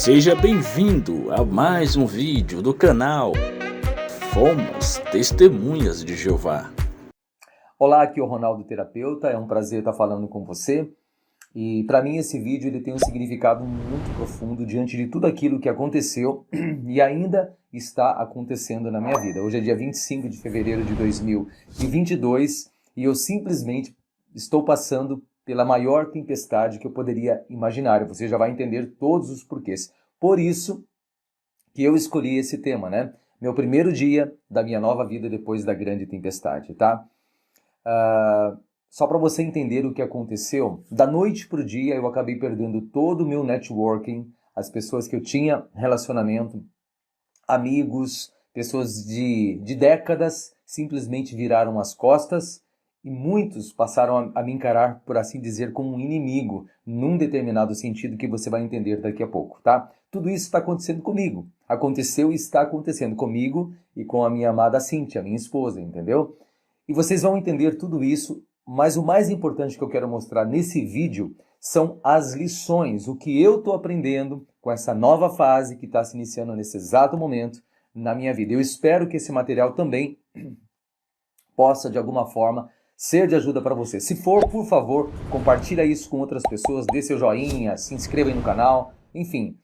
Seja bem-vindo a mais um vídeo do canal Fomos Testemunhas de Jeová. Olá, aqui é o Ronaldo Terapeuta, é um prazer estar falando com você. E para mim esse vídeo ele tem um significado muito profundo diante de tudo aquilo que aconteceu e ainda está acontecendo na minha vida. Hoje é dia 25 de fevereiro de 2022 e eu simplesmente estou passando pela maior tempestade que eu poderia imaginar. Você já vai entender todos os porquês. Por isso que eu escolhi esse tema, né? Meu primeiro dia da minha nova vida depois da grande tempestade, tá? Só para você entender o que aconteceu, da noite para o dia eu acabei perdendo todo o meu networking, as pessoas que eu tinha relacionamento, amigos, pessoas de décadas simplesmente viraram as costas e muitos passaram a me encarar, por assim dizer, como um inimigo, num determinado sentido que você vai entender daqui a pouco, tá? Tudo isso está acontecendo comigo. Aconteceu e está acontecendo comigo e com a minha amada Cíntia, minha esposa, entendeu? E vocês vão entender tudo isso, mas o mais importante que eu quero mostrar nesse vídeo são as lições, o que eu estou aprendendo com essa nova fase que está se iniciando nesse exato momento na minha vida. Eu espero que esse material também possa, de alguma forma, ser de ajuda para você. Se for, por favor, compartilha isso com outras pessoas, dê seu joinha, se inscreva aí no canal, enfim,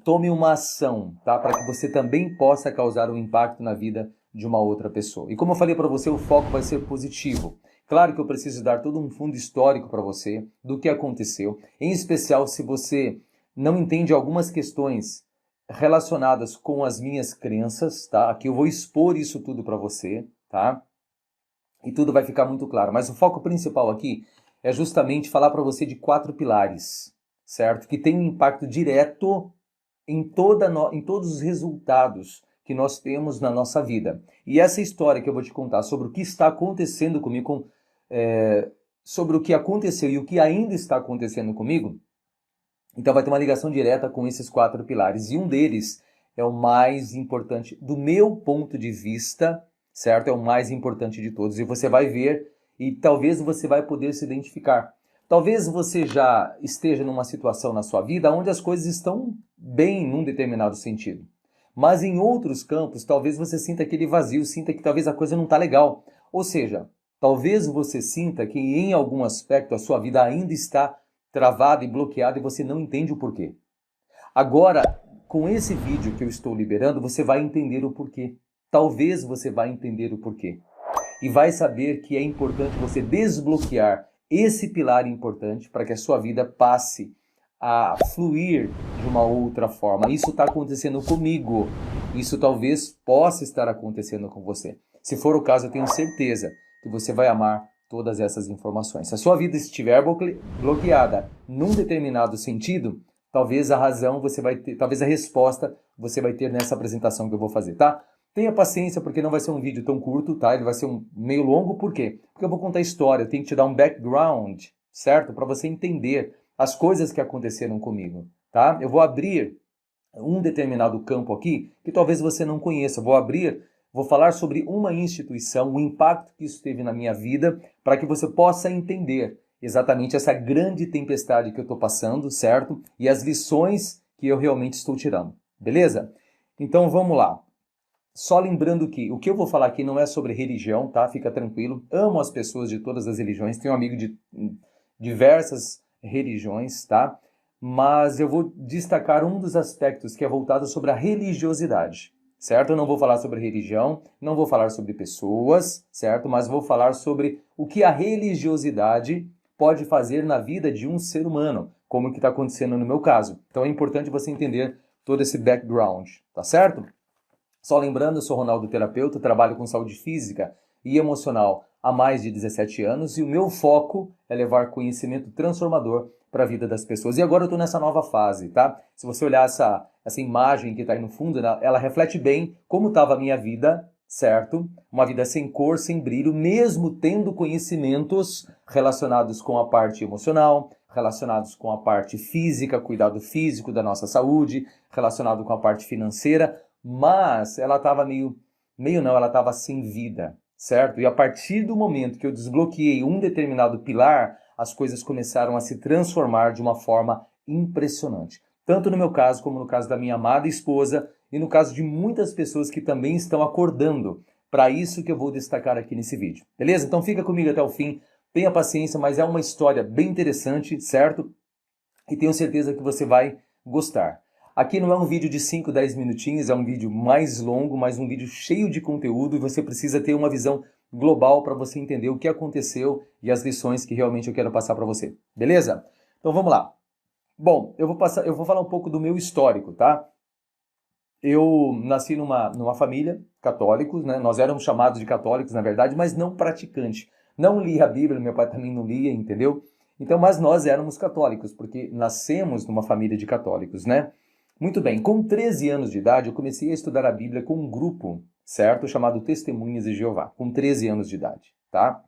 tome uma ação, tá? Para que você também possa causar um impacto na vida de uma outra pessoa. E como eu falei para você, o foco vai ser positivo. Claro que eu preciso dar todo um fundo histórico para você do que aconteceu, em especial se você não entende algumas questões relacionadas com as minhas crenças, tá? Aqui eu vou expor isso tudo para você, tá? E tudo vai ficar muito claro. Mas o foco principal aqui é justamente falar para você de 4 pilares, certo? Que tem um impacto direto em todos os resultados que nós temos na nossa vida. E essa história que eu vou te contar sobre o que está acontecendo comigo, sobre o que aconteceu e o que ainda está acontecendo comigo, então vai ter uma ligação direta com esses 4 pilares. E um deles é o mais importante do meu ponto de vista, certo? É o mais importante de todos. E você vai ver e talvez você vai poder se identificar. Talvez você já esteja numa situação na sua vida onde as coisas estão bem num determinado sentido. Mas em outros campos, talvez você sinta aquele vazio, sinta que talvez a coisa não está legal. Ou seja, talvez você sinta que em algum aspecto a sua vida ainda está travada e bloqueada e você não entende o porquê. Agora, com esse vídeo que eu estou liberando, você vai entender o porquê. Talvez você vai entender o porquê. E vai saber que é importante você desbloquear esse pilar importante para que a sua vida passe a fluir de uma outra forma. Isso está acontecendo comigo. Isso talvez possa estar acontecendo com você. Se for o caso, eu tenho certeza que você vai amar todas essas informações. Se a sua vida estiver bloqueada num determinado sentido, talvez a razão você vai ter, talvez a resposta você vai ter nessa apresentação que eu vou fazer, tá? Tenha paciência, porque não vai ser um vídeo tão curto, tá? Ele vai ser meio longo, por quê? Porque eu vou contar a história, eu tenho que te dar um background, certo? Para você entender as coisas que aconteceram comigo, tá? Eu vou abrir um determinado campo aqui que talvez você não conheça. Vou falar sobre uma instituição, o impacto que isso teve na minha vida, para que você possa entender exatamente essa grande tempestade que eu estou passando, certo? E as lições que eu realmente estou tirando, beleza? Então vamos lá. Só lembrando que o que eu vou falar aqui não é sobre religião, tá? Fica tranquilo. Amo as pessoas de todas as religiões. Tenho um amigo de diversas religiões, tá? Mas eu vou destacar um dos aspectos que é voltado sobre a religiosidade, certo? Eu não vou falar sobre religião, não vou falar sobre pessoas, certo? Mas vou falar sobre o que a religiosidade pode fazer na vida de um ser humano, como o que está acontecendo no meu caso. Então é importante você entender todo esse background, tá certo? Só lembrando, eu sou Ronaldo Terapeuta, trabalho com saúde física e emocional há mais de 17 anos e o meu foco é levar conhecimento transformador para a vida das pessoas. E agora eu estou nessa nova fase, tá? Se você olhar essa imagem que está aí no fundo, ela reflete bem como estava a minha vida, certo? Uma vida sem cor, sem brilho, mesmo tendo conhecimentos relacionados com a parte emocional, relacionados com a parte física, cuidado físico da nossa saúde, relacionado com a parte financeira, mas ela estava ela estava sem vida, certo? E a partir do momento que eu desbloqueei um determinado pilar, as coisas começaram a se transformar de uma forma impressionante. Tanto no meu caso, como no caso da minha amada esposa, e no caso de muitas pessoas que também estão acordando para isso que eu vou destacar aqui nesse vídeo. Beleza? Então fica comigo até o fim, tenha paciência, mas é uma história bem interessante, certo? E tenho certeza que você vai gostar. Aqui não é um vídeo de 5, 10 minutinhos, é um vídeo mais longo, mas um vídeo cheio de conteúdo e você precisa ter uma visão global para você entender o que aconteceu e as lições que realmente eu quero passar para você. Beleza? Então vamos lá. Bom, eu vou falar um pouco do meu histórico, tá? Eu nasci numa família católicos, né? Nós éramos chamados de católicos, na verdade, mas não praticantes. Não lia a Bíblia, meu pai também não lia, entendeu? Então, mas nós éramos católicos, porque nascemos numa família de católicos, né? Muito bem, com 13 anos de idade, eu comecei a estudar a Bíblia com um grupo, certo? Chamado Testemunhas de Jeová, com 13 anos de idade, tá?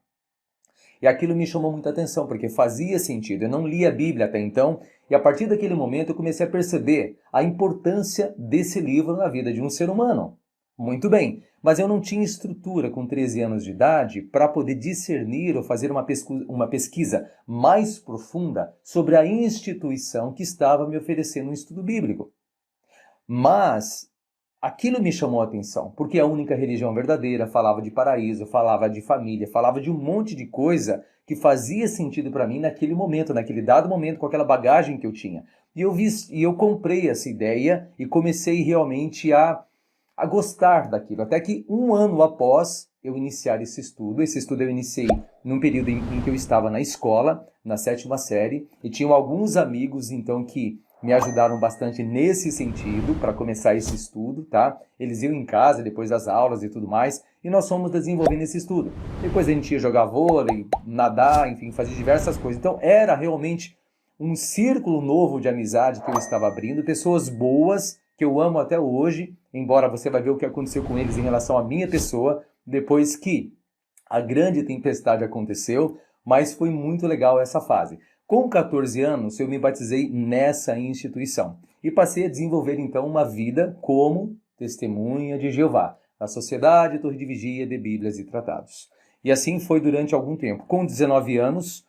E aquilo me chamou muita atenção, porque fazia sentido. Eu não lia a Bíblia até então, e a partir daquele momento eu comecei a perceber a importância desse livro na vida de um ser humano. Muito bem, mas eu não tinha estrutura com 13 anos de idade para poder discernir ou fazer uma pesquisa mais profunda sobre a instituição que estava me oferecendo um estudo bíblico. Mas aquilo me chamou a atenção, porque a única religião verdadeira falava de paraíso, falava de família, falava de um monte de coisa que fazia sentido para mim naquele momento, naquele dado momento, com aquela bagagem que eu tinha. E eu comprei essa ideia e comecei realmente a gostar daquilo. Até que um ano após eu iniciar esse estudo eu iniciei num período em que eu estava na escola, na 7ª série, e tinham alguns amigos, então, que me ajudaram bastante nesse sentido para começar esse estudo, tá? Eles iam em casa depois das aulas e tudo mais, e nós fomos desenvolvendo esse estudo. Depois a gente ia jogar vôlei, nadar, enfim, fazer diversas coisas. Então era realmente um círculo novo de amizade que eu estava abrindo, pessoas boas que eu amo até hoje, embora você vai ver o que aconteceu com eles em relação à minha pessoa, depois que a grande tempestade aconteceu, mas foi muito legal essa fase. Com 14 anos, eu me batizei nessa instituição e passei a desenvolver, então, uma vida como testemunha de Jeová, na Sociedade Torre de Vigia de Bíblias e Tratados. E assim foi durante algum tempo. Com 19 anos,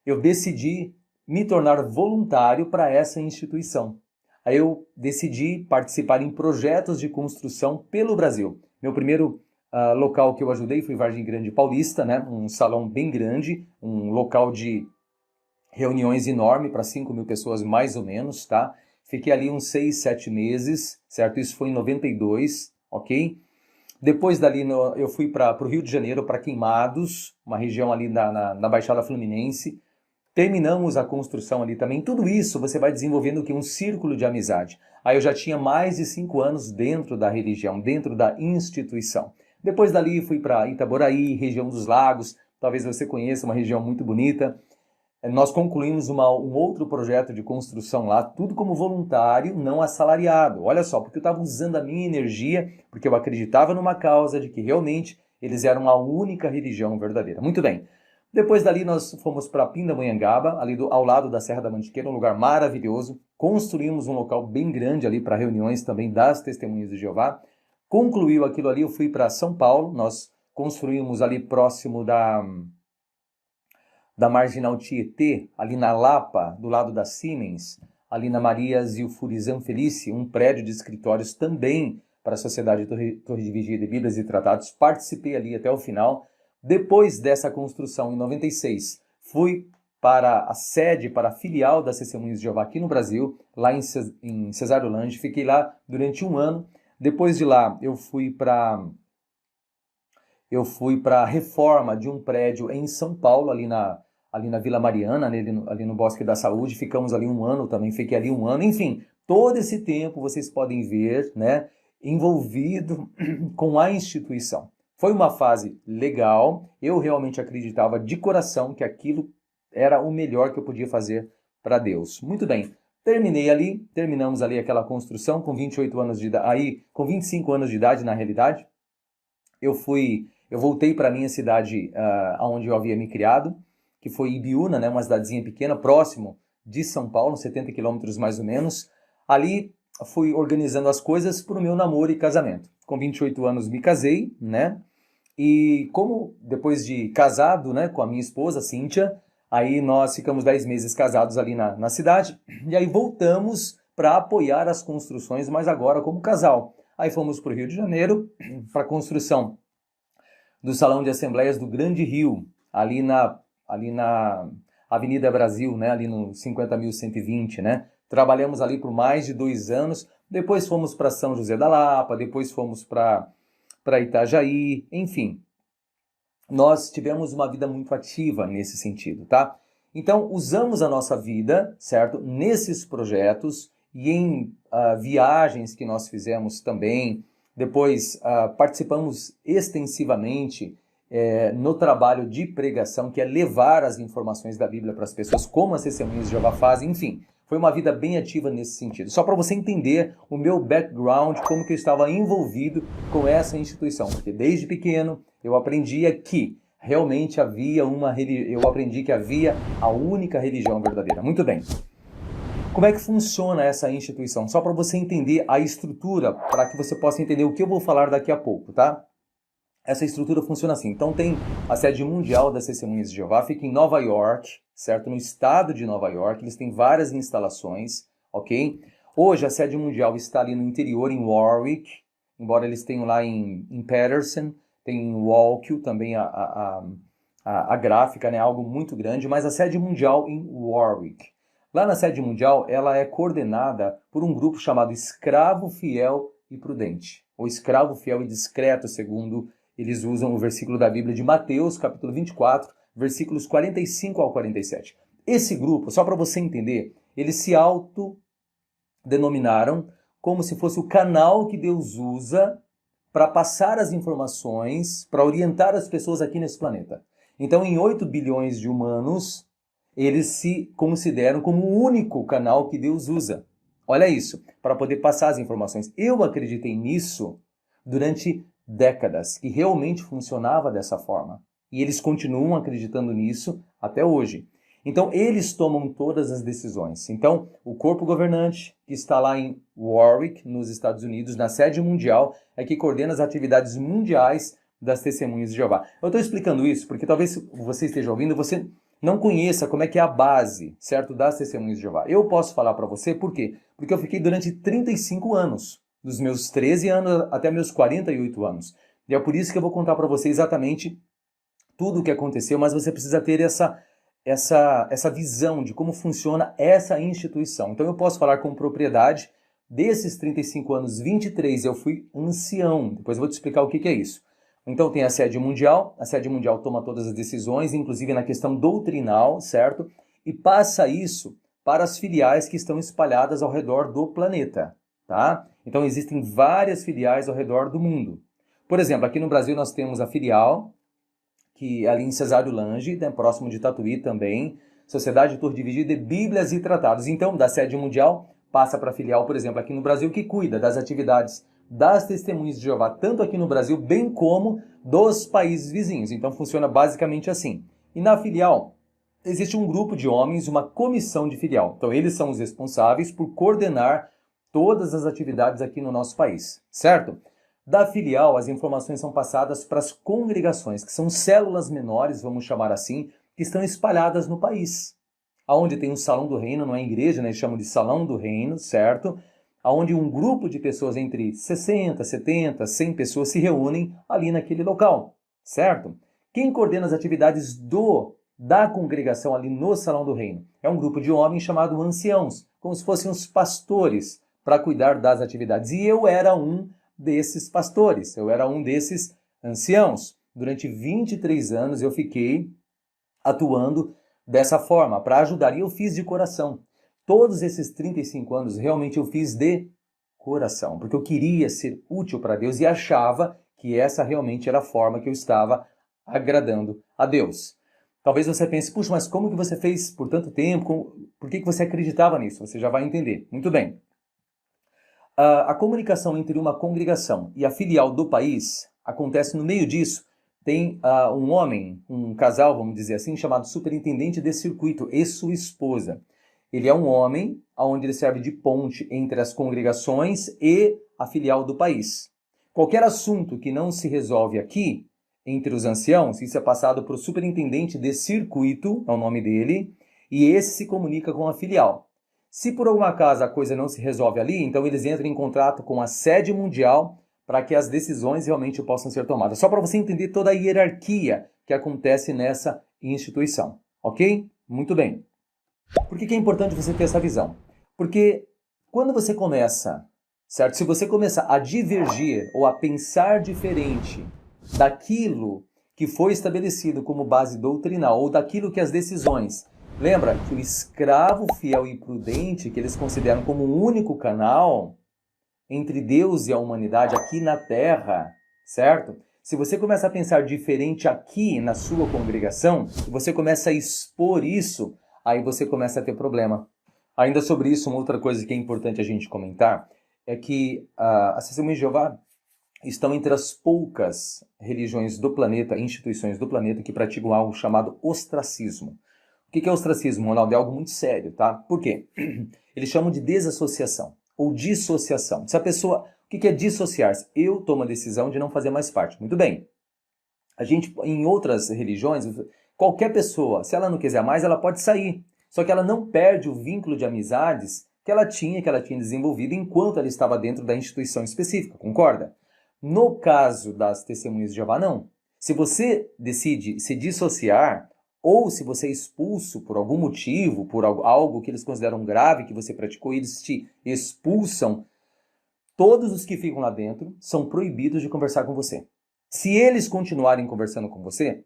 eu decidi me tornar voluntário para essa instituição. Aí eu decidi participar em projetos de construção pelo Brasil. Meu primeiro local que eu ajudei foi Vargem Grande Paulista, né? Um salão bem grande, um local de reuniões enorme para 5.000 pessoas mais ou menos, tá? Fiquei ali uns 6, 7 meses, certo? Isso foi em 92, ok? Depois dali eu fui para o Rio de Janeiro, para Queimados, uma região ali na Baixada Fluminense. Terminamos a construção ali também. Tudo isso você vai desenvolvendo o quê? Um círculo de amizade. Aí eu já tinha mais de 5 anos dentro da religião, dentro da instituição. Depois dali fui para Itaboraí, região dos Lagos, talvez você conheça, uma região muito bonita. Nós concluímos um outro projeto de construção lá, tudo como voluntário, não assalariado. Olha só, porque eu estava usando a minha energia, porque eu acreditava numa causa de que realmente eles eram a única religião verdadeira. Muito bem. Depois dali nós fomos para Pindamonhangaba, ali ao lado da Serra da Mantiqueira, um lugar maravilhoso. Construímos um local bem grande ali para reuniões também das Testemunhas de Jeová. Concluiu aquilo ali, eu fui para São Paulo, nós construímos ali próximo da Marginal Tietê, ali na Lapa, do lado da Siemens, ali na Maria Zilfurizan Felice, um prédio de escritórios também para a Sociedade Torre de Vigia de Bíblias e Tratados. Participei ali até o final. Depois dessa construção, em 96, fui para a sede, para a filial das Testemunhas de Jeová aqui no Brasil, lá em Cesário Lange. Fiquei lá durante um ano. Depois de lá, eu fui para a reforma de um prédio em São Paulo, ali na Vila Mariana, ali no Bosque da Saúde. Ficamos ali um ano também, fiquei ali um ano. Enfim, todo esse tempo vocês podem ver, né, envolvido com a instituição. Foi uma fase legal, eu realmente acreditava de coração que aquilo era o melhor que eu podia fazer para Deus. Muito bem, terminamos ali aquela construção com 28 anos de idade, aí com 25 anos de idade na realidade. Eu voltei para a minha cidade onde eu havia me criado, que foi Ibiúna, né, uma cidadezinha pequena, próximo de São Paulo, 70 quilômetros mais ou menos. Ali fui organizando as coisas para o meu namoro e casamento. Com 28 anos me casei, né? E como depois de casado, né, com a minha esposa, Cíntia, aí nós ficamos 10 meses casados ali na cidade, e aí voltamos para apoiar as construções, mas agora como casal. Aí fomos para o Rio de Janeiro, para a construção do Salão de Assembleias do Grande Rio, ali na Avenida Brasil, né? Ali no 50.120, né? Trabalhamos ali por mais de 2 anos, depois fomos para São José da Lapa, depois fomos para Itajaí, enfim. Nós tivemos uma vida muito ativa nesse sentido, tá? Então, usamos a nossa vida, certo? Nesses projetos e em viagens que nós fizemos também. Depois, participamos extensivamente no trabalho de pregação, que é levar as informações da Bíblia para as pessoas, como as testemunhas de Jeová fazem, enfim. Foi uma vida bem ativa nesse sentido. Só para você entender o meu background, como que eu estava envolvido com essa instituição. Porque desde pequeno eu aprendia que realmente havia eu aprendi que havia a única religião verdadeira. Muito bem. Como é que funciona essa instituição? Só para você entender a estrutura, para que você possa entender o que eu vou falar daqui a pouco, tá? Essa estrutura funciona assim. Então tem a sede mundial das Testemunhas de Jeová, fica em Nova York, certo? No estado de Nova York, eles têm várias instalações, ok? Hoje a sede mundial está ali no interior, em Warwick, embora eles tenham lá em Paterson, tem em Wallkill também a gráfica, né? Algo muito grande, mas a sede mundial em Warwick. Lá na sede mundial, ela é coordenada por um grupo chamado Escravo Fiel e Prudente, ou Escravo Fiel e Discreto, segundo eles usam o versículo da Bíblia de Mateus, capítulo 24, versículos 45 ao 47. Esse grupo, só para você entender, eles se autodenominaram como se fosse o canal que Deus usa para passar as informações, para orientar as pessoas aqui nesse planeta. Então, em 8 bilhões de humanos, eles se consideram como o único canal que Deus usa. Olha isso, para poder passar as informações. Eu acreditei nisso durante décadas, que realmente funcionava dessa forma. E eles continuam acreditando nisso até hoje. Então, eles tomam todas as decisões. Então, o corpo governante, que está lá em Warwick, nos Estados Unidos, na sede mundial, é que coordena as atividades mundiais das Testemunhas de Jeová. Eu estou explicando isso porque talvez você esteja ouvindo, você não conheça como é que é a base, certo, das Testemunhas de Jeová. Eu posso falar para você por quê? Porque eu fiquei durante 35 anos, dos meus 13 anos até meus 48 anos. E é por isso que eu vou contar para você exatamente tudo o que aconteceu, mas você precisa ter essa visão de como funciona essa instituição. Então eu posso falar com propriedade, desses 35 anos, 23 eu fui ancião. Depois eu vou te explicar o que é isso. Então tem a sede mundial toma todas as decisões, inclusive na questão doutrinal, certo? E passa isso para as filiais que estão espalhadas ao redor do planeta, tá? Então existem várias filiais ao redor do mundo. Por exemplo, aqui no Brasil nós temos a filial, que é ali em Cesário Lange, né, próximo de Tatuí também, Sociedade Tour Dividida de Bíblias e Tratados. Então, da sede mundial, passa para a filial, por exemplo, aqui no Brasil, que cuida das atividades das Testemunhas de Jeová, tanto aqui no Brasil, bem como dos países vizinhos. Então, funciona basicamente assim. E na filial, existe um grupo de homens, uma comissão de filial. Então, eles são os responsáveis por coordenar todas as atividades aqui no nosso país, certo? Da filial, as informações são passadas para as congregações, que são células menores, vamos chamar assim, que estão espalhadas no país. Onde tem um salão do reino, não é igreja, né? Eles chamam de salão do reino, certo? Onde um grupo de pessoas entre 60, 70, 100 pessoas se reúnem ali naquele local, certo? Quem coordena as atividades da congregação ali no salão do reino é um grupo de homens chamado anciãos, como se fossem os pastores, para cuidar das atividades. E eu era um desses pastores, eu era um desses anciãos. Durante 23 anos eu fiquei atuando dessa forma, para ajudar, e eu fiz de coração. Todos esses 35 anos realmente eu fiz de coração, porque eu queria ser útil para Deus e achava que essa realmente era a forma que eu estava agradando a Deus. Talvez você pense, puxa, mas como que você fez por tanto tempo? Por que você acreditava nisso? Você já vai entender. Muito bem. A comunicação entre uma congregação e a filial do país acontece no meio disso. Tem um homem, um casal, vamos dizer assim, chamado superintendente de circuito e sua esposa. Ele é um homem onde ele serve de ponte entre as congregações e a filial do país. Qualquer assunto que não se resolve aqui, entre os anciãos, isso é passado para o superintendente de circuito, é o nome dele, e esse se comunica com a filial. Se por alguma acaso a coisa não se resolve ali, então eles entram em contato com a sede mundial para que as decisões realmente possam ser tomadas. Só para você entender toda a hierarquia que acontece nessa instituição, ok? Muito bem. Por que é importante você ter essa visão? Porque quando você começa, certo? Se você começar a divergir ou a pensar diferente daquilo que foi estabelecido como base doutrinal ou daquilo que as decisões... Lembra que o escravo fiel e prudente, que eles consideram como o único canal entre Deus e a humanidade aqui na Terra, certo? Se você começa a pensar diferente aqui na sua congregação, e você começa a expor isso, aí você começa a ter problema. Ainda sobre isso, uma outra coisa que é importante a gente comentar é que as Testemunhas de Jeová estão entre as poucas religiões do planeta, instituições do planeta, que praticam algo chamado ostracismo. O que é ostracismo, Ronaldo? É algo muito sério, tá? Por quê? Eles chamam de desassociação ou dissociação. Se a pessoa... O que é dissociar-se? Eu tomo a decisão de não fazer mais parte. Muito bem. A gente, em outras religiões, qualquer pessoa, se ela não quiser mais, ela pode sair. Só que ela não perde o vínculo de amizades que ela tinha desenvolvido enquanto ela estava dentro da instituição específica, concorda? No caso das Testemunhas de Jeová, não. Se você decide se dissociar, ou se você é expulso por algum motivo, por algo que eles consideram grave que você praticou, eles te expulsam, todos os que ficam lá dentro são proibidos de conversar com você. Se eles continuarem conversando com você,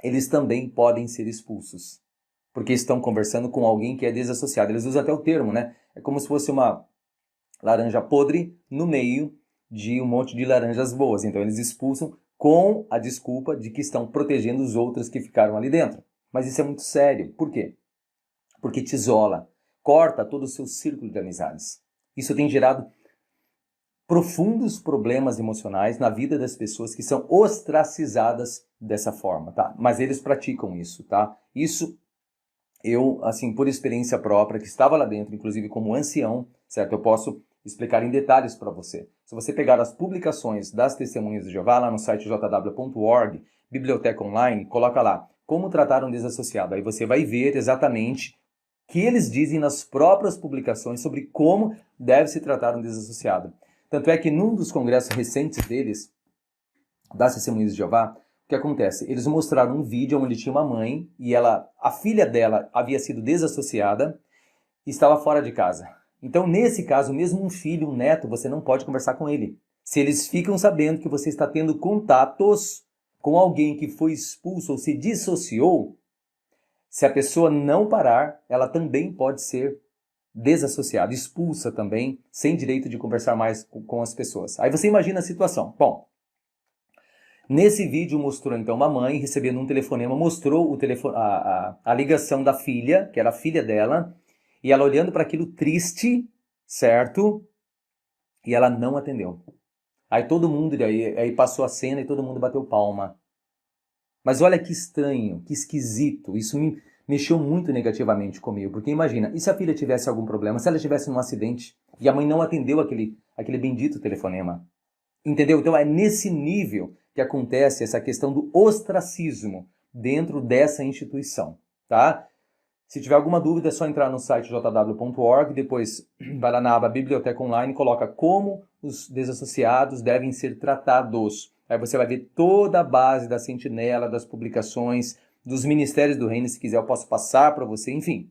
eles também podem ser expulsos, porque estão conversando com alguém que é desassociado. Eles usam até o termo, né? É como se fosse uma laranja podre no meio de um monte de laranjas boas. Então eles expulsam com a desculpa de que estão protegendo os outros que ficaram ali dentro. Mas isso é muito sério. Por quê? Porque te isola, corta todo o seu círculo de amizades. Isso tem gerado profundos problemas emocionais na vida das pessoas que são ostracizadas dessa forma, tá? Mas eles praticam isso, tá? Isso eu, assim, por experiência própria, que estava lá dentro, inclusive como ancião, certo? Eu posso explicar em detalhes para você. Se você pegar as publicações das Testemunhas de Jeová, lá no site jw.org, Biblioteca Online, coloca lá, como tratar um desassociado. Aí você vai ver exatamente o que eles dizem nas próprias publicações sobre como deve se tratar um desassociado. Tanto é que num dos congressos recentes deles, das Testemunhas de Jeová, o que acontece? Eles mostraram um vídeo onde tinha uma mãe e a filha dela havia sido desassociada e estava fora de casa. Então, nesse caso, mesmo um filho, um neto, você não pode conversar com ele. Se eles ficam sabendo que você está tendo contatos com alguém que foi expulso ou se dissociou, se a pessoa não parar, ela também pode ser desassociada, expulsa também, sem direito de conversar mais com as pessoas. Aí você imagina a situação. Bom, nesse vídeo mostrou então uma mãe recebendo um telefonema, mostrou a ligação da filha, que era a filha dela, e ela olhando para aquilo triste, certo? E ela não atendeu. Aí todo mundo, aí passou a cena e todo mundo bateu palma. Mas olha que estranho, que esquisito. Isso me mexeu muito negativamente comigo. Porque imagina, e se a filha tivesse algum problema? Se ela tivesse num acidente e a mãe não atendeu aquele bendito telefonema? Entendeu? Então é nesse nível que acontece essa questão do ostracismo dentro dessa instituição, tá? Se tiver alguma dúvida, é só entrar no site jw.org, depois vai lá na aba Biblioteca Online e coloca como os desassociados devem ser tratados. Aí você vai ver toda a base da sentinela, das publicações, dos ministérios do reino, se quiser eu posso passar para você, enfim,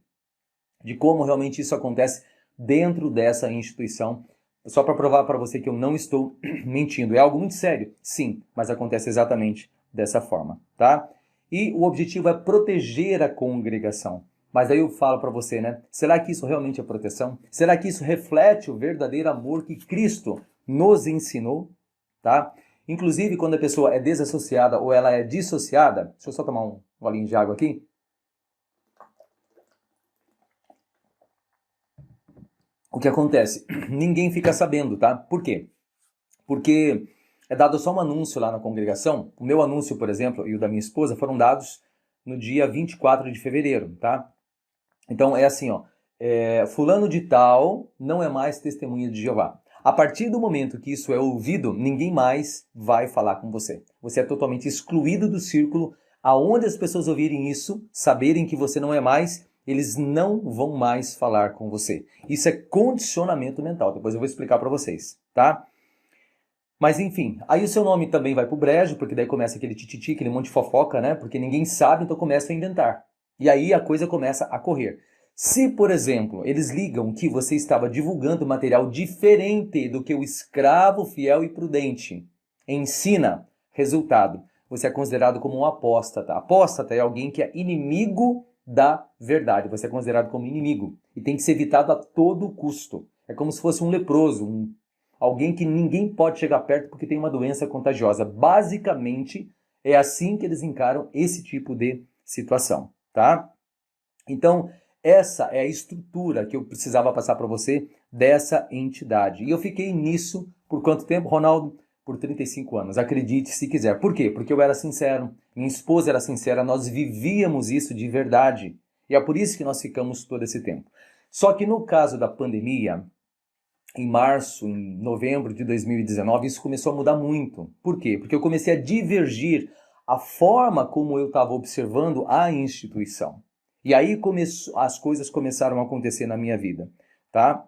de como realmente isso acontece dentro dessa instituição. Só para provar para você que eu não estou mentindo. É algo muito sério, sim, mas acontece exatamente dessa forma, tá? E o objetivo é proteger a congregação. Mas aí eu falo para você, né? Será que isso realmente é proteção? Será que isso reflete o verdadeiro amor que Cristo nos ensinou? Tá? Inclusive, quando a pessoa é desassociada ou ela é dissociada... Deixa eu só tomar um golinho de água aqui. O que acontece? Ninguém fica sabendo, tá? Por quê? Porque é dado só um anúncio lá na congregação. O meu anúncio, por exemplo, e o da minha esposa foram dados no dia 24 de fevereiro, tá? Então é assim, ó, fulano de tal não é mais testemunha de Jeová. A partir do momento que isso é ouvido, ninguém mais vai falar com você. Você é totalmente excluído do círculo, aonde as pessoas ouvirem isso, saberem que você não é mais, eles não vão mais falar com você. Isso é condicionamento mental. Depois eu vou explicar para vocês, tá? Mas enfim, aí o seu nome também vai pro brejo, porque daí começa aquele tititi, aquele monte de fofoca, né? Porque ninguém sabe, então começa a inventar. E aí a coisa começa a correr. Se, por exemplo, eles ligam que você estava divulgando material diferente do que o escravo fiel e prudente ensina, resultado, você é considerado como um apóstata. Apóstata é alguém que é inimigo da verdade. Você é considerado como inimigo e tem que ser evitado a todo custo. É como se fosse um leproso, alguém que ninguém pode chegar perto porque tem uma doença contagiosa. Basicamente, é assim que eles encaram esse tipo de situação, tá? Então, essa é a estrutura que eu precisava passar para você dessa entidade. E eu fiquei nisso por quanto tempo, Ronaldo? Por 35 anos. Acredite se quiser. Por quê? Porque eu era sincero, minha esposa era sincera, nós vivíamos isso de verdade. E é por isso que nós ficamos todo esse tempo. Só que no caso da pandemia, em março, em novembro de 2019, isso começou a mudar muito. Por quê? Porque eu comecei a divergir a forma como eu estava observando a instituição. E aí as coisas começaram a acontecer na minha vida, tá?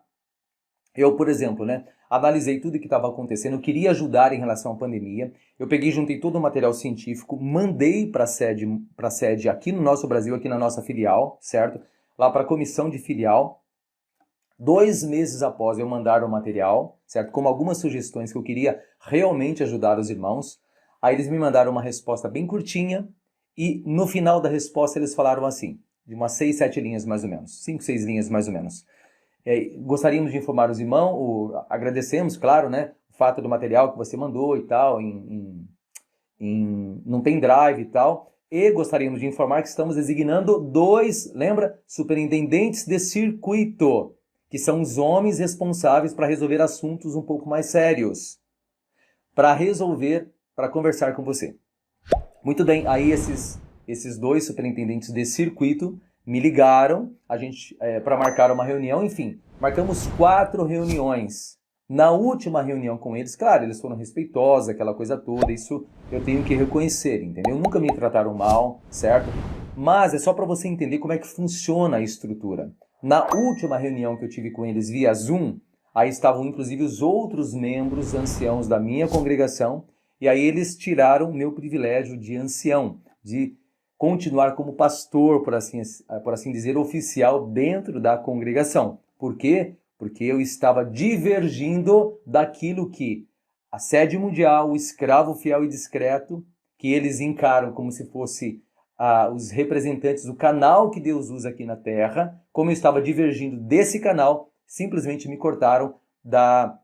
Eu, por exemplo, analisei tudo o que estava acontecendo, eu queria ajudar em relação à pandemia, eu peguei, juntei todo o material científico, mandei para a sede aqui no nosso Brasil, aqui na nossa filial, certo? Lá para a comissão de filial. 2 meses após eu mandar o material, certo? Com algumas sugestões que eu queria realmente ajudar os irmãos. Aí eles me mandaram uma resposta bem curtinha e no final da resposta eles falaram assim, de umas 6, 7 linhas mais ou menos, 5, 6 linhas mais ou menos. Gostaríamos de informar os irmãos, agradecemos, claro, o fato do material que você mandou e tal, num pendrive e tal, e gostaríamos de informar que estamos designando 2, lembra? Superintendentes de circuito, que são os homens responsáveis para resolver assuntos um pouco mais sérios, para conversar com você. Muito bem, aí esses 2 superintendentes de circuito me ligaram, para marcar uma reunião, enfim, marcamos 4 reuniões. Na última reunião com eles, claro, eles foram respeitosos, aquela coisa toda, isso eu tenho que reconhecer, entendeu? Nunca me trataram mal, certo? Mas é só para você entender como é que funciona a estrutura. Na última reunião que eu tive com eles via Zoom, aí estavam inclusive os outros membros anciãos da minha congregação, e aí eles tiraram o meu privilégio de ancião, de continuar como pastor, por assim dizer, oficial dentro da congregação. Por quê? Porque eu estava divergindo daquilo que a sede mundial, o escravo fiel e discreto, que eles encaram como se fosse os representantes do canal que Deus usa aqui na Terra, como eu estava divergindo desse canal, simplesmente me cortaram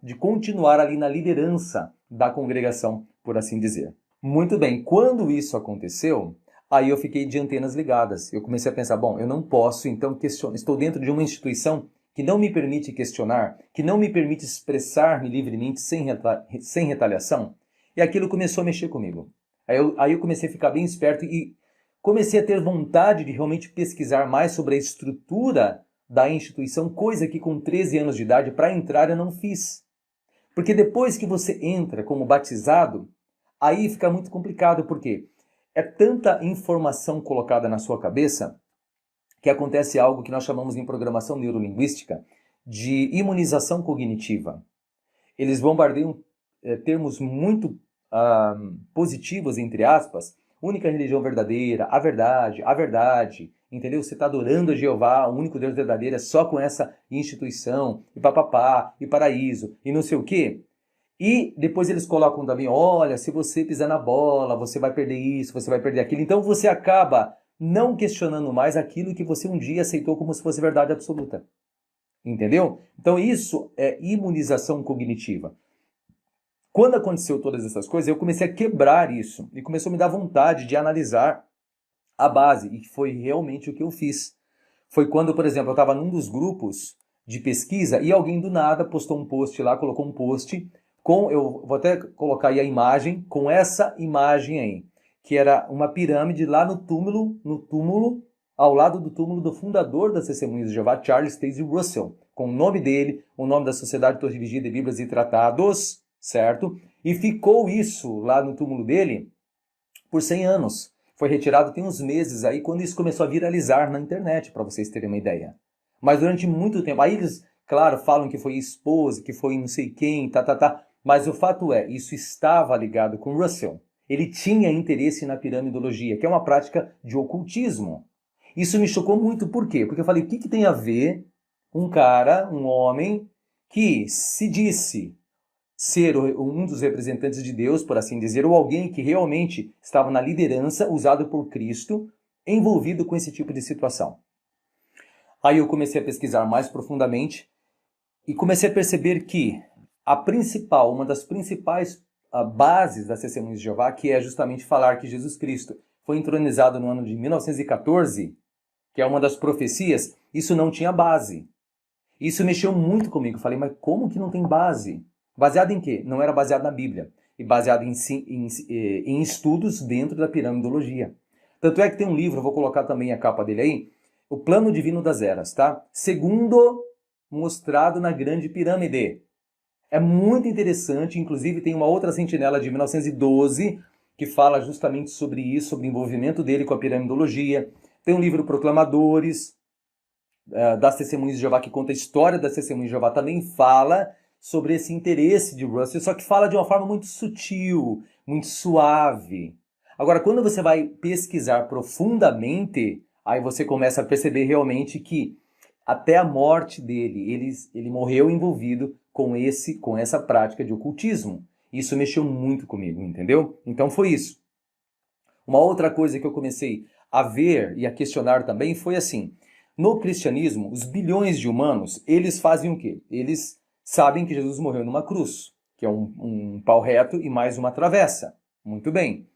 de continuar ali na liderança da congregação, por assim dizer. Muito bem, quando isso aconteceu, aí eu fiquei de antenas ligadas. Eu comecei a pensar, bom, eu não posso então questionar. Estou dentro de uma instituição que não me permite questionar, que não me permite expressar-me livremente sem retaliação. E aquilo começou a mexer comigo. Aí eu comecei a ficar bem esperto e comecei a ter vontade de realmente pesquisar mais sobre a estrutura da instituição, coisa que com 13 anos de idade, para entrar, eu não fiz. Porque depois que você entra como batizado, aí fica muito complicado, porque é tanta informação colocada na sua cabeça que acontece algo que nós chamamos em programação neurolinguística de imunização cognitiva. Eles bombardeiam termos muito positivos, entre aspas, única religião verdadeira, a verdade, entendeu? Você está adorando a Jeová, o único Deus verdadeiro, é só com essa instituição, e papapá, e paraíso, e não sei o quê. E depois eles colocam também, olha, se você pisar na bola, você vai perder isso, você vai perder aquilo. Então você acaba não questionando mais aquilo que você um dia aceitou como se fosse verdade absoluta. Entendeu? Então isso é imunização cognitiva. Quando aconteceu todas essas coisas, eu comecei a quebrar isso. E começou a me dar vontade de analisar a base. E foi realmente o que eu fiz. Foi quando, por exemplo, eu estava num dos grupos de pesquisa e alguém do nada postou um post lá, colocou um post eu vou até colocar aí a imagem, com essa imagem aí, que era uma pirâmide lá no túmulo, ao lado do túmulo do fundador das Testemunhas de Jeová, Charles Taze Russell, com o nome dele, o nome da Sociedade Torre Vigília de Bíblias e Tratados, certo? E ficou isso lá no túmulo dele por 100 anos. Foi retirado tem uns meses aí, quando isso começou a viralizar na internet, para vocês terem uma ideia. Mas durante muito tempo, aí eles, claro, falam que foi esposa, que foi não sei quem, mas o fato é, isso estava ligado com Russell. Ele tinha interesse na piramidologia, que é uma prática de ocultismo. Isso me chocou muito, por quê? Porque eu falei, o que tem a ver um cara, um homem, que se disse ser um dos representantes de Deus, por assim dizer, ou alguém que realmente estava na liderança, usado por Cristo, envolvido com esse tipo de situação. Aí eu comecei a pesquisar mais profundamente e comecei a perceber que uma das principais bases das Testemunhas de Jeová, que é justamente falar que Jesus Cristo foi entronizado no ano de 1914, que é uma das profecias, isso não tinha base. Isso mexeu muito comigo. Eu falei, mas como que não tem base? Baseado em quê? Não era baseado na Bíblia. E baseado em estudos dentro da piramidologia. Tanto é que tem um livro, eu vou colocar também a capa dele aí, O Plano Divino das Eras, tá? Segundo mostrado na Grande Pirâmide. É muito interessante, inclusive tem uma outra sentinela de 1912 que fala justamente sobre isso, sobre o envolvimento dele com a piramidologia. Tem um livro Proclamadores das Testemunhas de Jeová, que conta a história das Testemunhas de Jeová, também fala sobre esse interesse de Russell, só que fala de uma forma muito sutil, muito suave. Agora, quando você vai pesquisar profundamente, aí você começa a perceber realmente que até a morte dele, ele morreu envolvido com essa prática de ocultismo. Isso mexeu muito comigo, entendeu? Então foi isso. Uma outra coisa que eu comecei a ver e a questionar também foi assim, no cristianismo, os bilhões de humanos, eles fazem o quê? Eles sabem que Jesus morreu numa cruz, que é um pau reto e mais uma travessa. Muito bem.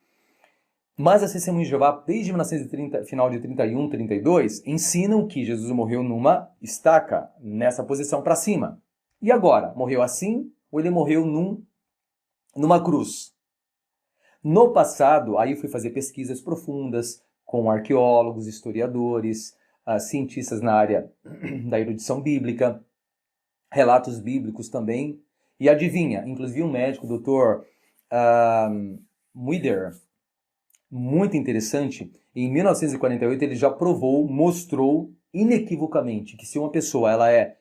Mas as Testemunhas de Jeová, desde 1930, final de 31, 32, ensinam que Jesus morreu numa estaca, nessa posição para cima. E agora? Morreu assim ou ele morreu numa cruz? No passado, aí eu fui fazer pesquisas profundas com arqueólogos, historiadores, cientistas na área da erudição bíblica, relatos bíblicos também. E adivinha, inclusive um médico, o Dr. Muider, muito interessante, em 1948 ele já mostrou inequivocamente que se uma pessoa ela é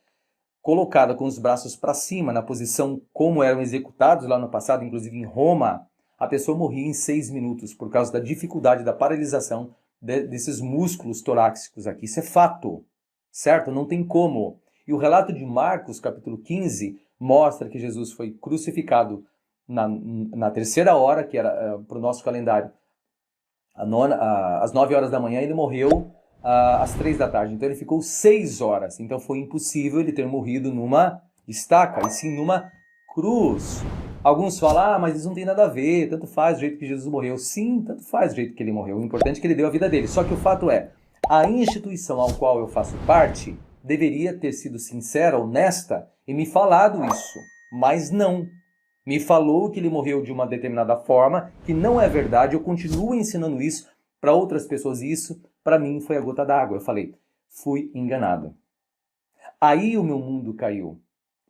colocada com os braços para cima, na posição como eram executados lá no passado, inclusive em Roma, a pessoa morria em 6 minutos por causa da dificuldade da paralisação desses músculos torácicos aqui. Isso é fato, certo? Não tem como. E o relato de Marcos, capítulo 15, mostra que Jesus foi crucificado na terceira hora, que era para o nosso calendário, às 9 horas da manhã, ele morreu às 3 da tarde. Então ele ficou 6 horas. Então foi impossível ele ter morrido numa estaca, e sim numa cruz. Alguns falam, mas isso não tem nada a ver, tanto faz o jeito que Jesus morreu. Sim, tanto faz o jeito que ele morreu. O importante é que ele deu a vida dele. Só que o fato é, a instituição ao qual eu faço parte deveria ter sido sincera, honesta e me falado isso. Mas não. Me falou que ele morreu de uma determinada forma, que não é verdade. Eu continuo ensinando isso para outras pessoas. E isso, para mim, foi a gota d'água. Eu falei, fui enganado. Aí o meu mundo caiu.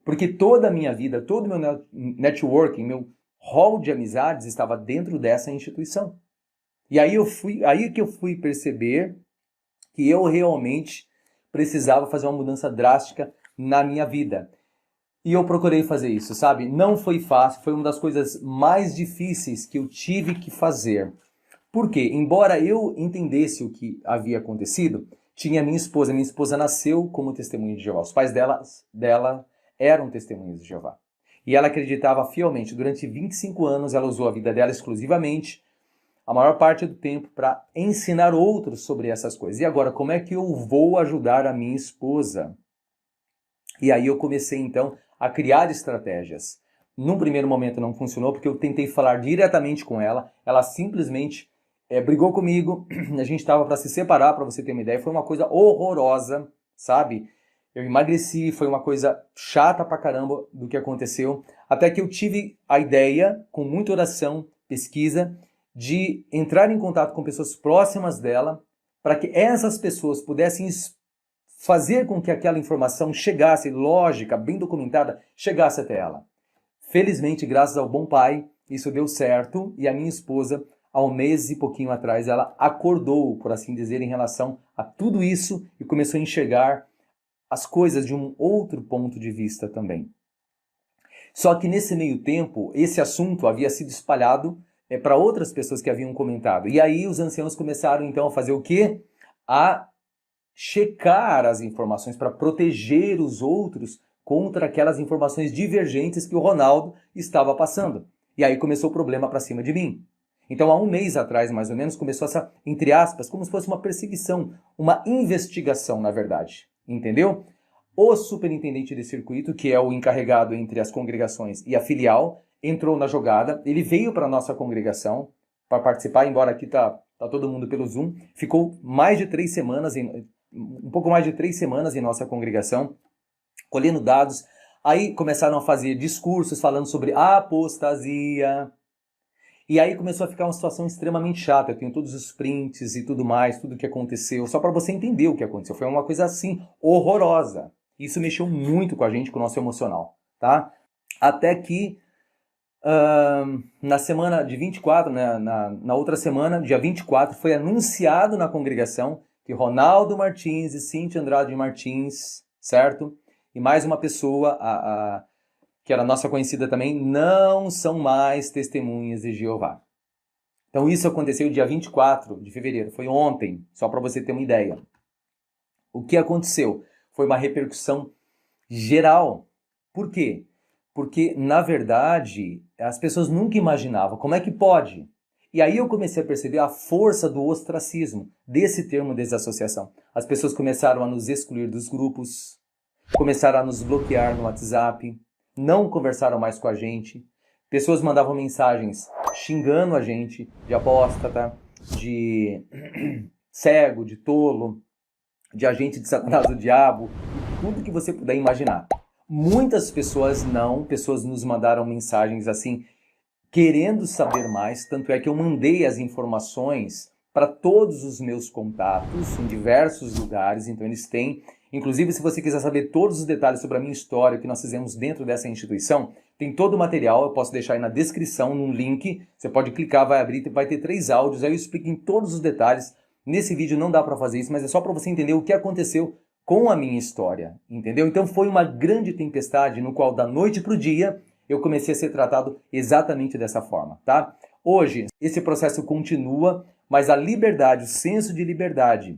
Porque toda a minha vida, todo o meu networking, meu hall de amizades estava dentro dessa instituição. E aí que eu fui perceber que eu realmente precisava fazer uma mudança drástica na minha vida. E eu procurei fazer isso, sabe? Não foi fácil, foi uma das coisas mais difíceis que eu tive que fazer. Por quê? Embora eu entendesse o que havia acontecido, tinha minha esposa. Minha esposa nasceu como testemunha de Jeová. Os pais dela eram testemunhas de Jeová. E ela acreditava fielmente. Durante 25 anos, ela usou a vida dela exclusivamente, a maior parte do tempo, para ensinar outros sobre essas coisas. E agora, como é que eu vou ajudar a minha esposa? E aí eu comecei, então, a criar estratégias. Num primeiro momento não funcionou, porque eu tentei falar diretamente com ela. Ela simplesmente brigou comigo. A gente estava para se separar, para você ter uma ideia. Foi uma coisa horrorosa, sabe? Eu emagreci, foi uma coisa chata pra caramba do que aconteceu. Até que eu tive a ideia, com muita oração, pesquisa, de entrar em contato com pessoas próximas dela, para que essas pessoas pudessem fazer com que aquela informação chegasse, lógica, bem documentada, chegasse até ela. Felizmente, graças ao bom pai, isso deu certo e a minha esposa há um mês e pouquinho atrás, ela acordou, por assim dizer, em relação a tudo isso e começou a enxergar as coisas de um outro ponto de vista também. Só que nesse meio tempo, esse assunto havia sido espalhado para outras pessoas que haviam comentado. E aí os anciãos começaram então a fazer o quê? A checar as informações para proteger os outros contra aquelas informações divergentes que o Ronaldo estava passando. E aí começou o problema para cima de mim. Então, há um mês atrás, mais ou menos, começou essa, entre aspas, como se fosse uma perseguição, uma investigação, na verdade. Entendeu? O superintendente de circuito, que é o encarregado entre as congregações e a filial, entrou na jogada. Ele veio para a nossa congregação para participar, embora aqui tá todo mundo pelo Zoom. Ficou mais de 3 semanas, um pouco mais de 3 semanas em nossa congregação, colhendo dados. Aí começaram a fazer discursos falando sobre apostasia. E aí começou a ficar uma situação extremamente chata. Eu tenho todos os prints e tudo mais, tudo que aconteceu, só para você entender o que aconteceu. Foi uma coisa assim, horrorosa. Isso mexeu muito com a gente, com o nosso emocional, tá? Até que na semana de 24, né, na outra semana, dia 24, foi anunciado na congregação que Ronaldo Martins e Cíntia Andrade Martins, certo? E mais uma pessoa, que era nossa conhecida também, não são mais testemunhas de Jeová. Então isso aconteceu dia 24 de fevereiro, foi ontem, só para você ter uma ideia. O que aconteceu? Foi uma repercussão geral. Por quê? Porque, na verdade, as pessoas nunca imaginavam como é que pode. E aí eu comecei a perceber a força do ostracismo, desse termo desassociação. As pessoas começaram a nos excluir dos grupos, começaram a nos bloquear no WhatsApp, não conversaram mais com a gente. Pessoas mandavam mensagens xingando a gente de apóstata, de cego, de tolo, de agente de Satanás do diabo, tudo que você puder imaginar. Muitas pessoas nos mandaram mensagens assim, querendo saber mais, tanto é que eu mandei as informações para todos os meus contatos em diversos lugares, então eles têm. Inclusive, se você quiser saber todos os detalhes sobre a minha história, o que nós fizemos dentro dessa instituição, tem todo o material, eu posso deixar aí na descrição, num link, você pode clicar, vai abrir, vai ter 3 áudios, aí eu explico em todos os detalhes. Nesse vídeo não dá para fazer isso, mas é só para você entender o que aconteceu com a minha história, entendeu? Então foi uma grande tempestade no qual da noite para o dia eu comecei a ser tratado exatamente dessa forma, tá? Hoje, esse processo continua, mas a liberdade, o senso de liberdade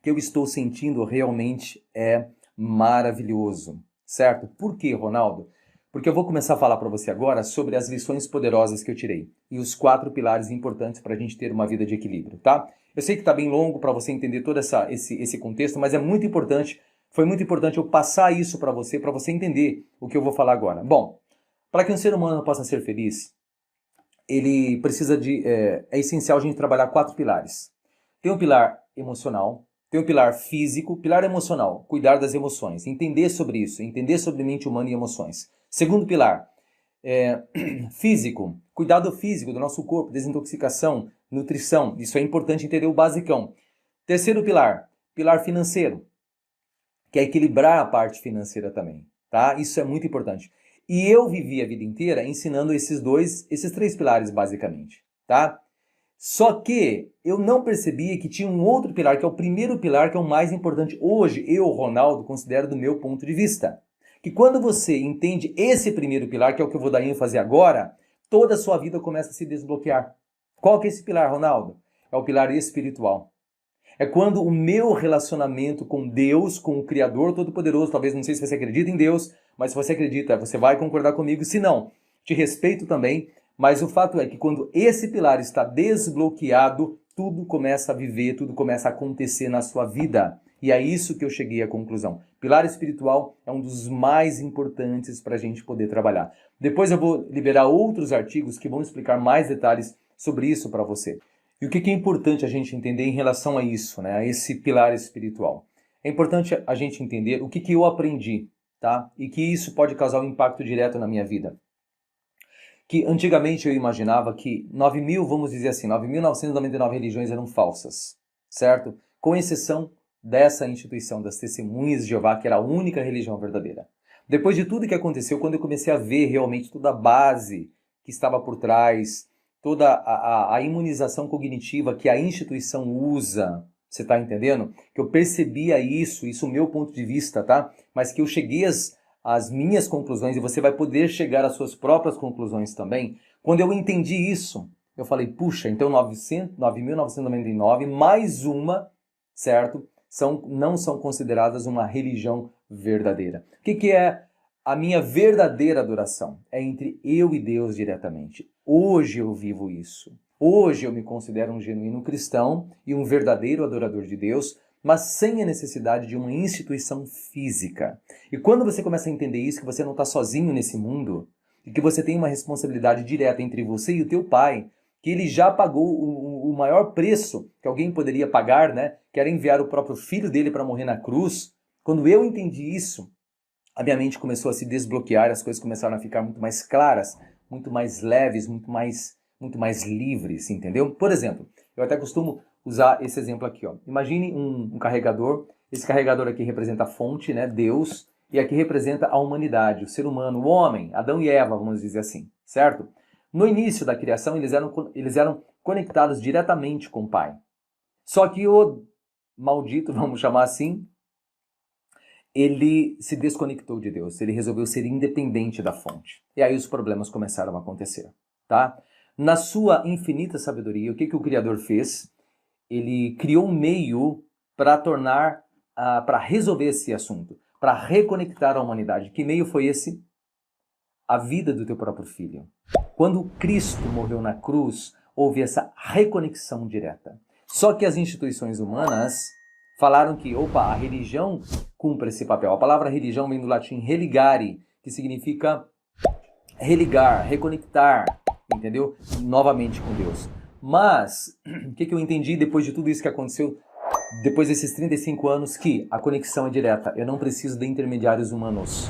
que eu estou sentindo realmente é maravilhoso, certo? Por quê, Ronaldo? Porque eu vou começar a falar para você agora sobre as lições poderosas que eu tirei e os 4 pilares importantes para a gente ter uma vida de equilíbrio, tá? Eu sei que está bem longo para você entender todo esse contexto, mas é muito importante, foi muito importante eu passar isso para você entender o que eu vou falar agora. Bom, para que um ser humano possa ser feliz, ele precisa é essencial a gente trabalhar 4 pilares. Tem o pilar emocional, tem o pilar físico, pilar emocional, cuidar das emoções, entender sobre isso, entender sobre mente humana e emoções. Segundo pilar, físico, cuidado físico do nosso corpo, desintoxicação, nutrição, isso é importante entender o basicão. Terceiro pilar, pilar financeiro, que é equilibrar a parte financeira também, tá? Isso é muito importante. E eu vivi a vida inteira ensinando esses 3 pilares basicamente, tá? Só que eu não percebia que tinha um outro pilar, que é o primeiro pilar, que é o mais importante. Hoje, eu, Ronaldo, considero do meu ponto de vista. Que quando você entende esse primeiro pilar, que é o que eu vou dar ênfase agora, toda a sua vida começa a se desbloquear. Qual que é esse pilar, Ronaldo? É o pilar espiritual. É quando o meu relacionamento com Deus, com o Criador Todo-Poderoso, talvez não sei se você acredita em Deus, mas se você acredita, você vai concordar comigo. Se não, te respeito também. Mas o fato é que quando esse pilar está desbloqueado, tudo começa a viver, tudo começa a acontecer na sua vida. E é isso que eu cheguei à conclusão. Pilar espiritual é um dos mais importantes para a gente poder trabalhar. Depois eu vou liberar outros artigos que vão explicar mais detalhes sobre isso para você. E o que é importante a gente entender em relação a isso, né? A esse pilar espiritual? É importante a gente entender o que eu aprendi, tá? E que isso pode causar um impacto direto na minha vida. Que antigamente eu imaginava que 9.999 religiões eram falsas, certo? Com exceção dessa instituição das Testemunhas de Jeová, que era a única religião verdadeira. Depois de tudo que aconteceu, quando eu comecei a ver realmente toda a base que estava por trás, toda a imunização cognitiva que a instituição usa, você está entendendo? Que eu percebia isso é o meu ponto de vista, tá? Mas que eu cheguei às minhas conclusões e você vai poder chegar às suas próprias conclusões também. Quando eu entendi isso, eu falei, puxa, então 9.999 mais uma, certo? Não são consideradas uma religião verdadeira. O que é a minha verdadeira adoração? É entre eu e Deus diretamente. Hoje eu vivo isso. Hoje eu me considero um genuíno cristão e um verdadeiro adorador de Deus, mas sem a necessidade de uma instituição física. E quando você começa a entender isso, que você não está sozinho nesse mundo, e que você tem uma responsabilidade direta entre você e o teu pai, que ele já pagou o maior preço que alguém poderia pagar, né? Que era enviar o próprio filho dele para morrer na cruz. Quando eu entendi isso, a minha mente começou a se desbloquear, as coisas começaram a ficar muito mais claras, muito mais leves, muito mais livres, entendeu? Por exemplo, eu até costumo usar esse exemplo aqui, ó. Imagine um carregador, esse carregador aqui representa a fonte, né, Deus, e aqui representa a humanidade, o ser humano, o homem, Adão e Eva, vamos dizer assim, certo? No início da criação, eles eram conectados diretamente com o Pai. Só que o maldito, vamos chamar assim, ele se desconectou de Deus, ele resolveu ser independente da fonte. E aí os problemas começaram a acontecer, tá? Na sua infinita sabedoria, o que o Criador fez? Ele criou um meio para para resolver esse assunto, para reconectar a humanidade. Que meio foi esse? A vida do teu próprio filho. Quando Cristo morreu na cruz, houve essa reconexão direta. Só que as instituições humanas falaram que, a religião cumpre esse papel. A palavra religião vem do latim religare, que significa religar, reconectar, entendeu? Novamente com Deus. Mas, o que eu entendi depois de tudo isso que aconteceu, depois desses 35 anos, que a conexão é direta. Eu não preciso de intermediários humanos.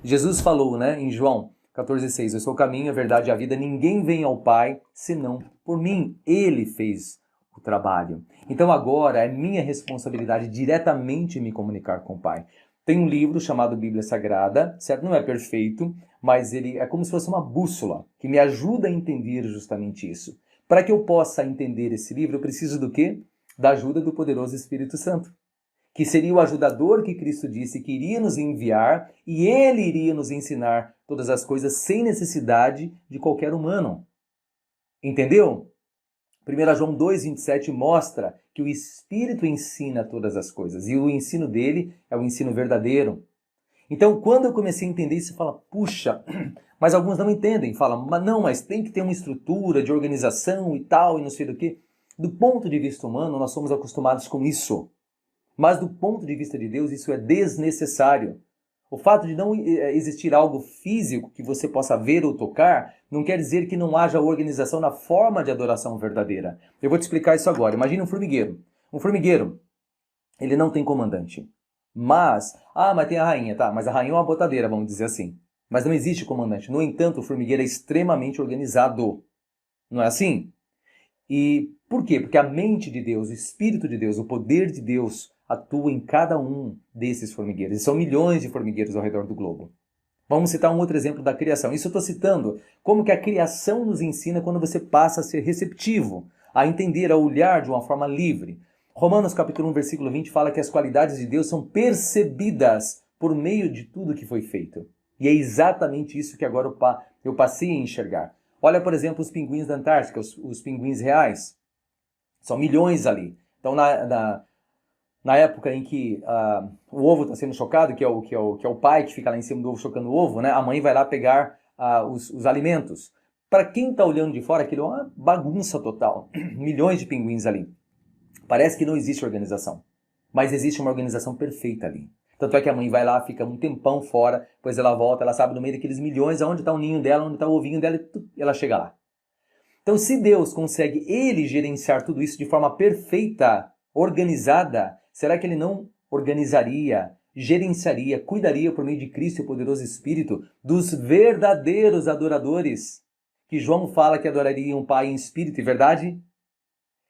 Jesus falou, né, em João 14,6, eu sou o caminho, a verdade e a vida, ninguém vem ao Pai senão por mim. Ele fez o trabalho. Então agora é minha responsabilidade diretamente me comunicar com o Pai. Tem um livro chamado Bíblia Sagrada, certo? Não é perfeito, mas ele é como se fosse uma bússola que me ajuda a entender justamente isso. Para que eu possa entender esse livro, eu preciso do quê? Da ajuda do poderoso Espírito Santo, que seria o ajudador que Cristo disse que iria nos enviar e ele iria nos ensinar todas as coisas sem necessidade de qualquer humano. Entendeu? 1 João 2,27 mostra que o Espírito ensina todas as coisas e o ensino dele é o ensino verdadeiro. Então, quando eu comecei a entender isso, você fala, puxa, mas alguns não entendem. Falam, mas tem que ter uma estrutura de organização e tal, e não sei do que. Do ponto de vista humano, nós somos acostumados com isso. Mas do ponto de vista de Deus, isso é desnecessário. O fato de não existir algo físico que você possa ver ou tocar, não quer dizer que não haja organização na forma de adoração verdadeira. Eu vou te explicar isso agora. Imagina um formigueiro. Um formigueiro, ele não tem comandante. Mas tem a rainha, tá? Mas a rainha é uma botadeira, vamos dizer assim. Mas não existe comandante. No entanto, o formigueiro é extremamente organizado. Não é assim? E por quê? Porque a mente de Deus, o Espírito de Deus, o poder de Deus atua em cada um desses formigueiros. E são milhões de formigueiros ao redor do globo. Vamos citar um outro exemplo da criação. Isso eu estou citando como que a criação nos ensina quando você passa a ser receptivo, a entender, a olhar de uma forma livre. Romanos capítulo 1, versículo 20 fala que as qualidades de Deus são percebidas por meio de tudo que foi feito. E é exatamente isso que agora eu passei a enxergar. Olha, por exemplo, os pinguins da Antártica, os pinguins reais. São milhões ali. Então, na época em que o ovo está sendo chocado, que é o pai que fica lá em cima do ovo chocando o ovo, né? A mãe vai lá pegar os alimentos. Para quem está olhando de fora, aquilo é uma bagunça total. Milhões de pinguins ali. Parece que não existe organização. Mas existe uma organização perfeita ali. Tanto é que a mãe vai lá, fica um tempão fora, depois ela volta, ela sabe no meio daqueles milhões aonde está o ninho dela, onde está o ovinho dela, e ela chega lá. Então, se Deus consegue ele gerenciar tudo isso de forma perfeita, organizada, será que ele não organizaria, gerenciaria, cuidaria por meio de Cristo e o poderoso Espírito dos verdadeiros adoradores? Que João fala que adorariam o Pai em espírito e verdade?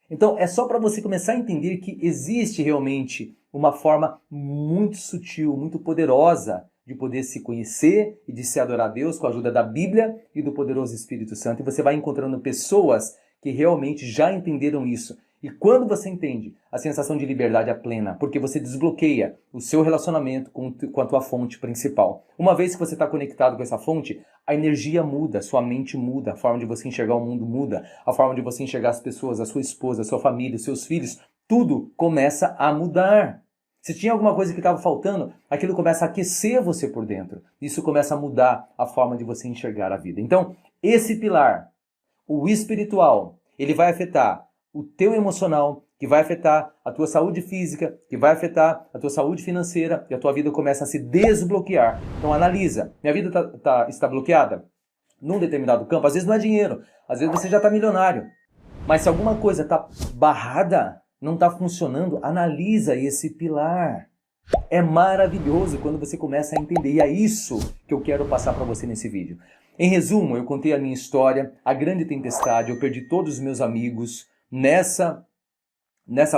Então, é só para você começar a entender que existe realmente uma forma muito sutil, muito poderosa de poder se conhecer e de se adorar a Deus com a ajuda da Bíblia e do poderoso Espírito Santo. E você vai encontrando pessoas que realmente já entenderam isso. E quando você entende, a sensação de liberdade é plena, porque você desbloqueia o seu relacionamento com a tua fonte principal. Uma vez que você está conectado com essa fonte, a energia muda, sua mente muda, a forma de você enxergar o mundo muda, a forma de você enxergar as pessoas, a sua esposa, a sua família, os seus filhos, tudo começa a mudar. Se tinha alguma coisa que estava faltando, aquilo começa a aquecer você por dentro. Isso começa a mudar a forma de você enxergar a vida. Então, esse pilar, o espiritual, ele vai afetar o teu emocional, que vai afetar a tua saúde física, que vai afetar a tua saúde financeira, e a tua vida começa a se desbloquear. Então analisa, minha vida está bloqueada num determinado campo, às vezes não é dinheiro, às vezes você já está milionário, mas se alguma coisa está barrada, não está funcionando, analisa esse pilar. É maravilhoso quando você começa a entender, e é isso que eu quero passar para você nesse vídeo. Em resumo, eu contei a minha história, a grande tempestade, eu perdi todos os meus amigos, nessa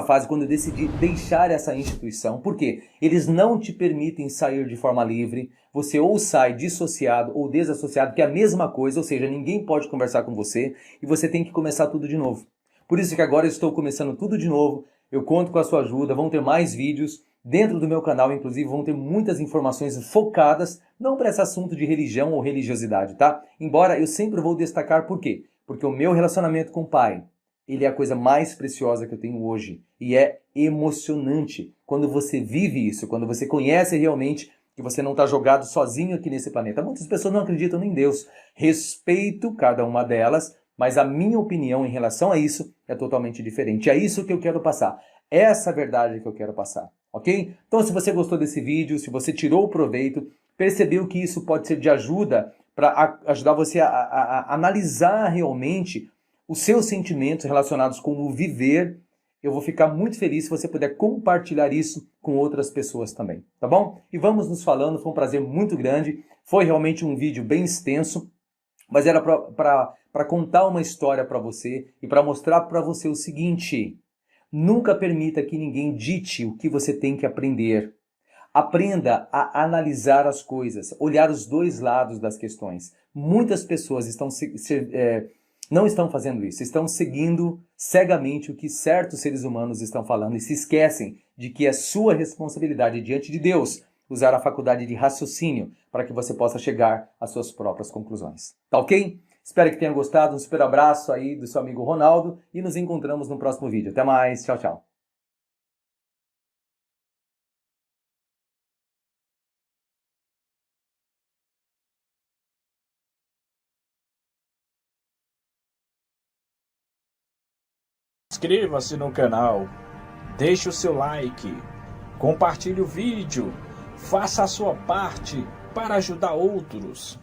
fase, quando eu decidi deixar essa instituição. Por quê? Eles não te permitem sair de forma livre. Você ou sai dissociado ou desassociado, que é a mesma coisa, ou seja, ninguém pode conversar com você e você tem que começar tudo de novo. Por isso que agora eu estou começando tudo de novo. Eu conto com a sua ajuda, vão ter mais vídeos dentro do meu canal, inclusive vão ter muitas informações focadas, não para esse assunto de religião ou religiosidade, tá? Embora eu sempre vou destacar por quê? Porque o meu relacionamento com o Pai, ele é a coisa mais preciosa que eu tenho hoje. E é emocionante quando você vive isso, quando você conhece realmente que você não está jogado sozinho aqui nesse planeta. Muitas pessoas não acreditam em Deus. Respeito cada uma delas, mas a minha opinião em relação a isso é totalmente diferente. É isso que eu quero passar. Essa verdade que eu quero passar, ok? Então, se você gostou desse vídeo, se você tirou o proveito, percebeu que isso pode ser de ajuda para ajudar você a analisar realmente os seus sentimentos relacionados com o viver, eu vou ficar muito feliz se você puder compartilhar isso com outras pessoas também, tá bom? E vamos nos falando, foi um prazer muito grande, foi realmente um vídeo bem extenso, mas era para contar uma história para você e para mostrar para você o seguinte: nunca permita que ninguém dite o que você tem que aprender. Aprenda a analisar as coisas, olhar os dois lados das questões. Muitas pessoas não estão fazendo isso, estão seguindo cegamente o que certos seres humanos estão falando e se esquecem de que é sua responsabilidade diante de Deus usar a faculdade de raciocínio para que você possa chegar às suas próprias conclusões. Tá ok? Espero que tenha gostado, um super abraço aí do seu amigo Ronaldo e nos encontramos no próximo vídeo. Até mais, tchau, tchau. Inscreva-se no canal, deixe o seu like, compartilhe o vídeo, faça a sua parte para ajudar outros.